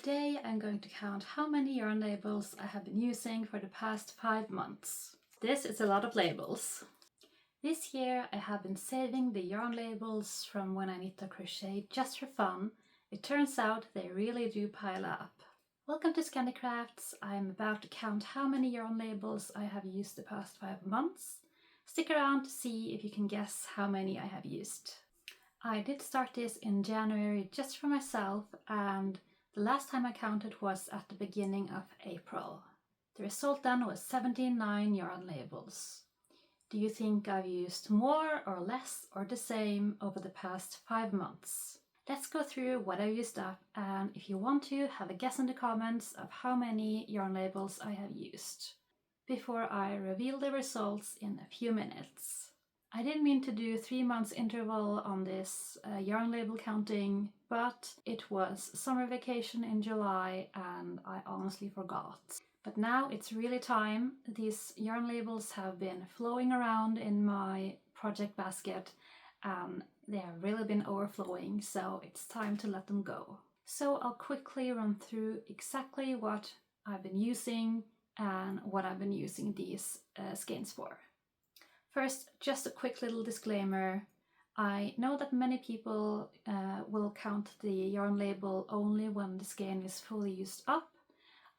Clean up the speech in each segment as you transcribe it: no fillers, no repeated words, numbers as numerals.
Today I'm going to count how many yarn labels I have been using for the past 5 months. This is a lot of labels. This year I have been saving the yarn labels from when I knit or crochet just for fun. It turns out they really do pile up. Welcome to Scandi Crafts. I'm about to count how many yarn labels I have used the past 5 months. Stick around to see if you can guess how many I have used. I did start this in January just for myself, and the last time I counted was at the beginning of April. The result then was 79 yarn labels. Do you think I've used more or less or the same over the past 5 months? Let's go through what I've used up, and if you want to, have a guess in the comments of how many yarn labels I have used before I reveal the results in a few minutes. I didn't mean to do 3 months interval on this yarn label counting, but it was summer vacation in July and I honestly forgot. But now it's really time. These yarn labels have been flowing around in my project basket and they have really been overflowing, so it's time to let them go. So I'll quickly run through exactly what I've been using and what I've been using these skeins for. First, just a quick little disclaimer. I know that many people will count the yarn label only when the skein is fully used up.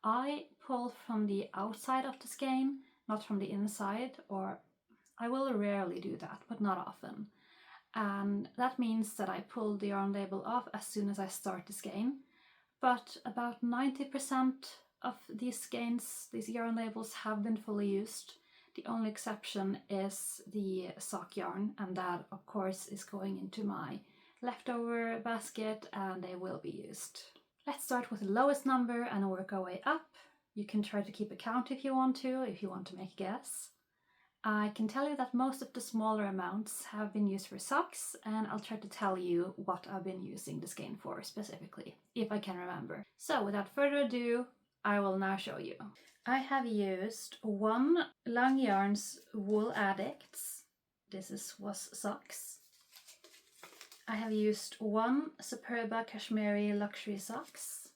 I pull from the outside of the skein, not from the inside, or I will rarely do that, but not often. And that means that I pull the yarn label off as soon as I start the skein. But about 90% of these skeins, these yarn labels, have been fully used. The only exception is the sock yarn, and that of course is going into my leftover basket and they will be used. Let's start with the lowest number and work our way up. You can try to keep a count if you want to make a guess. I can tell you that most of the smaller amounts have been used for socks, and I'll try to tell you what I've been using the skein for specifically, if I can remember. So without further ado, I will now show you. I have used 1 Long Yarns Wool Addicts. This was socks. I have used 1 Superba Kashmiri Luxury Socks.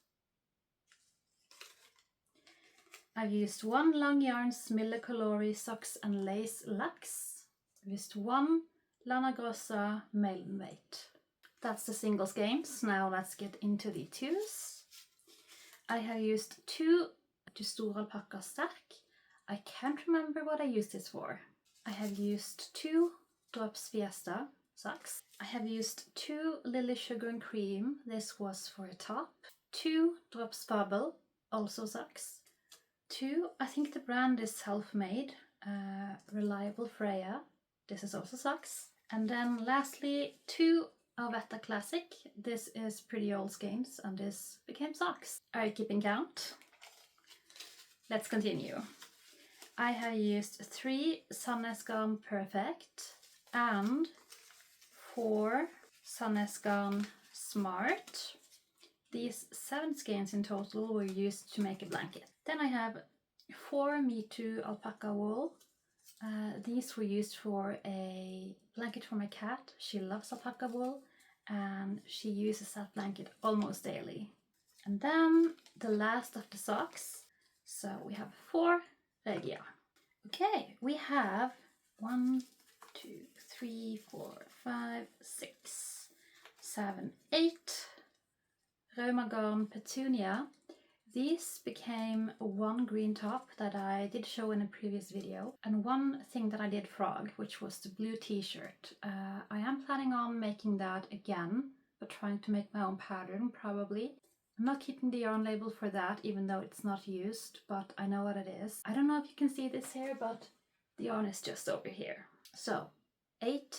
I've used 1 Long Yarns Mille Colori Socks and Lace Luxe. I've used 1 Lana Grossa Melonweight. That's the single skeins. Now let's get into the twos. I have used 2 Stor Alpaca Sterk. I can't remember what I used this for. I have used 2 Drops Fiesta socks. I have used 2 Lily Sugar and Cream. This was for a top. 2 Drops Fable, also socks. 2, I think the brand is Self-Made, Reliable Freya. This is also socks. And then lastly, 2 Arvetta Classic. This is pretty old skeins and this became socks. Are you keeping count? Let's continue. I have used 3 Sandnes Garn Perfect and 4 Sandnes Garn Smart. These 7 skeins in total were used to make a blanket. Then I have 4 Me Too Alpaca Wool. These were used for a blanket for my cat. She loves alpaca wool and she uses that blanket almost daily. And then the last of the socks. So we have 4 Regia. Okay, we have 1, 2, 3, 4, 5, 6, 7, 8 Rauma Garn Petunia. These became 1 green top that I did show in a previous video, and 1 thing that I did frog, which was the blue t-shirt. I am planning on making that again, but trying to make my own pattern probably. I'm not keeping the yarn label for that, even though it's not used, but I know what it is. I don't know if you can see this here, but the yarn is just over here. So 8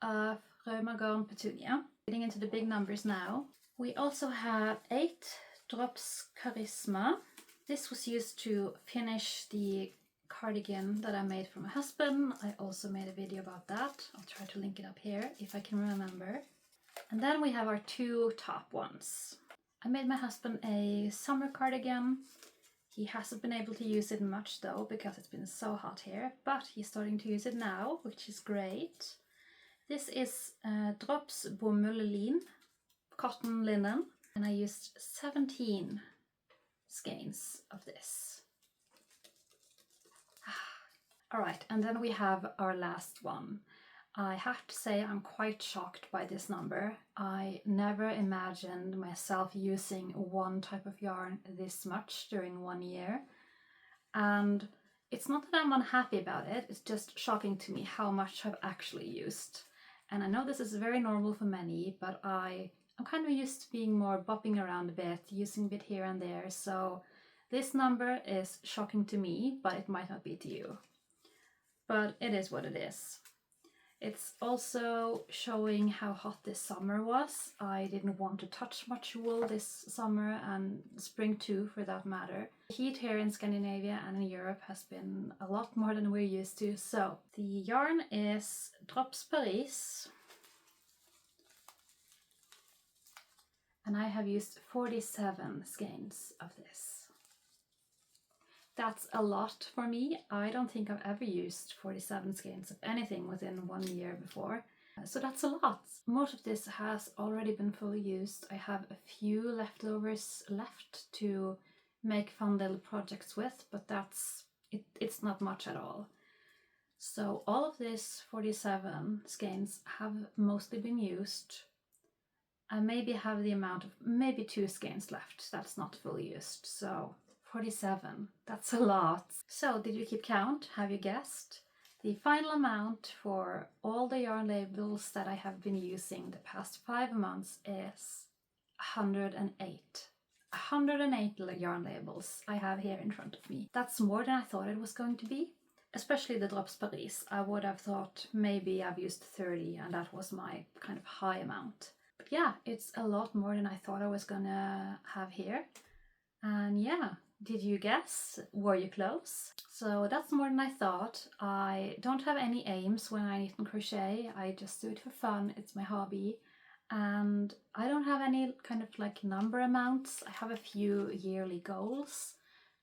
of Rauma Garn Petunia. Getting into the big numbers now. We also have 8 Drops Charisma. This was used to finish the cardigan that I made for my husband. I also made a video about that. I'll try to link it up here if I can remember. And then we have our 2 top ones. I made my husband a summer cardigan. He hasn't been able to use it much though because it's been so hot here, but he's starting to use it now, which is great. This is Drops Bomull Lin, cotton linen. and I used 17 skeins of this. Alright, and then we have our last one. I have to say I'm quite shocked by this number. I never imagined myself using one type of yarn this much during 1 year. And it's not that I'm unhappy about it, it's just shocking to me how much I've actually used. And I know this is very normal for many, but I'm kind of used to being more bopping around a bit, using a bit here and there, so this number is shocking to me, but it might not be to you. But it is what it is. It's also showing how hot this summer was. I didn't want to touch much wool this summer, and spring too for that matter. The heat here in Scandinavia and in Europe has been a lot more than we're used to. So the yarn is Drops Paris, and I have used 47 skeins of this. That's a lot for me. I don't think I've ever used 47 skeins of anything within 1 year before. So that's a lot. Most of this has already been fully used. I have a few leftovers left to make fun little projects with, but it's not much at all. So all of this 47 skeins have mostly been used. I maybe have the amount of maybe 2 skeins left that's not fully used. So 47, that's a lot. So did you keep count? Have you guessed? The final amount for all the yarn labels that I have been using the past 5 months is 108. 108 yarn labels I have here in front of me. That's more than I thought it was going to be. Especially the Drops Paris. I would have thought maybe I've used 30 and that was my kind of high amount. But yeah, it's a lot more than I thought I was gonna have here. And yeah, did you guess? Were you close? So that's more than I thought. I don't have any aims when I knit and crochet. I just do it for fun. It's my hobby. And I don't have any kind of like number amounts. I have a few yearly goals,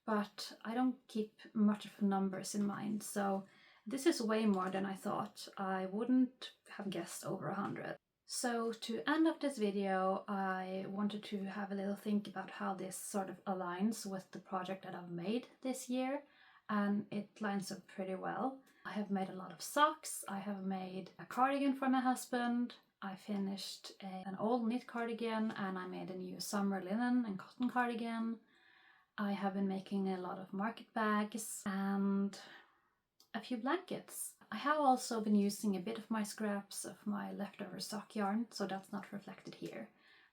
but I don't keep much of numbers in mind. So this is way more than I thought. I wouldn't have guessed over 100. So to end up this video, I wanted to have a little think about how this sort of aligns with the project that I've made this year, and it lines up pretty well. I have made a lot of socks, I have made a cardigan for my husband, I finished an old knit cardigan, and I made a new summer linen and cotton cardigan. I have been making a lot of market bags and a few blankets. I have also been using a bit of my scraps of my leftover sock yarn, so that's not reflected here.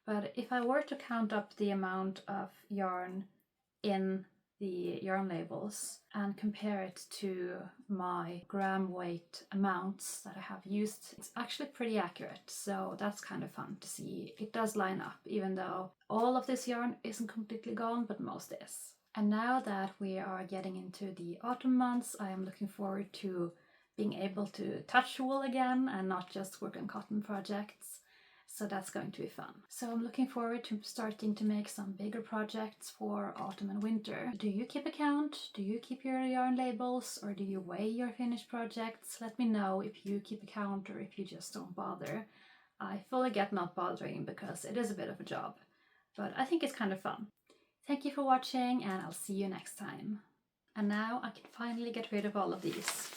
But if I were to count up the amount of yarn in the yarn labels and compare it to my gram weight amounts that I have used, it's actually pretty accurate, so that's kind of fun to see. It does line up, even though all of this yarn isn't completely gone, but most is. And now that we are getting into the autumn months, I am looking forward to being able to touch wool again and not just work on cotton projects. So that's going to be fun. So I'm looking forward to starting to make some bigger projects for autumn and winter. Do you keep a count? Do you keep your yarn labels, or do you weigh your finished projects? Let me know if you keep a count or if you just don't bother. I fully get not bothering because it is a bit of a job, but I think it's kind of fun. Thank you for watching, and I'll see you next time. And now I can finally get rid of all of these.